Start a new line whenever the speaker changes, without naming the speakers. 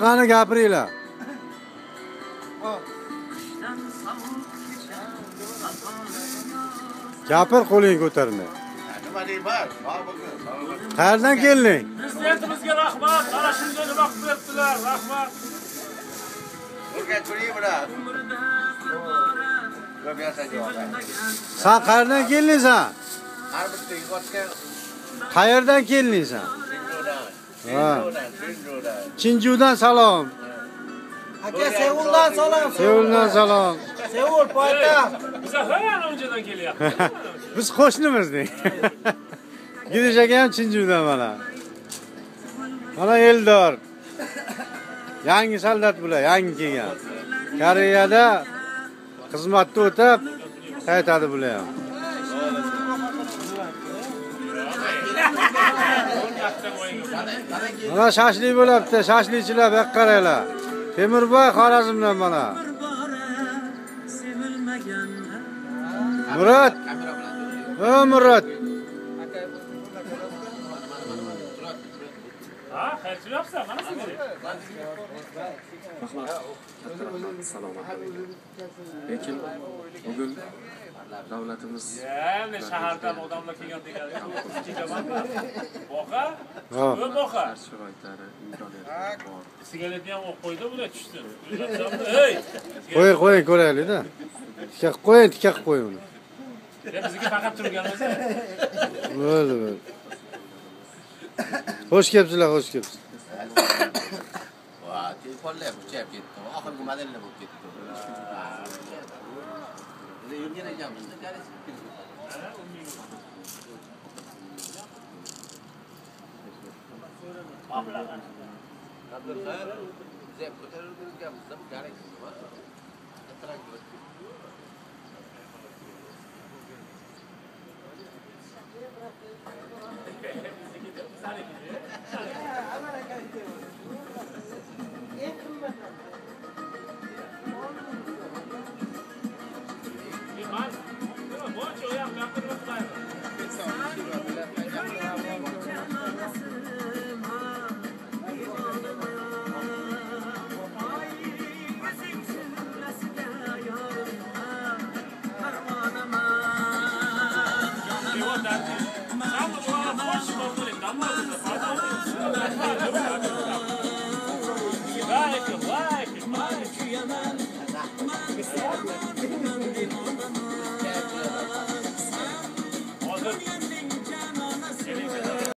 Qani gapiringlar. Gapir, qo'lingni ko'tarmay.
Nima deyman?
Qayerdan kelding?
Prezidentimizga rahmat, ana shunday vaqt berdilar, rahmat.
O'rgat turing bilan.
Sen qayerdan kelding sen?
Har bitta yig'otga
Qayerdan kelding sen? Ha. Chinjudan salom.
Aka Seuldan salom.
Seuldan salom.
Seul poytaxt.
Biz ham o'njadan kelyapmiz.
Biz qo'shnimizdik. Gidish aka ham Chinjudan mana. Mana Eldor. Yangi soldat bular, yangi kelgan. Koreyada xizmatda o'tab qaytadi bular ham. Mana shashlik bo'libdi, shashlikchilar bu yoqqa qaranglar. Temurboy Xorazmdan mana. Murat. Murat.
Ha, qayerda yuribsan? Mana sizga.
Lekin bugun davlatimiz
Yani shahardan odamlar kelgan degan. Boqa? Boqa.
sharoitlari, imkoniyatlari bor.
Sigaretni ham o'q qo'ydi, bular tushdi. Ey!
Qo'ying, ko'raylik-da. Tikaq qo'ying uni.
Bizga faqat turganmiz.
Bo'ldi. Xo'sh kelibsizlar, xo'sh kelibsiz.
va telefonlar buchab ketdi. Oxirgi modellar bo'lib ketdi. Yurgan ekanmiz. Zep ko'tarilganmiz, garingiz bor.
Bizga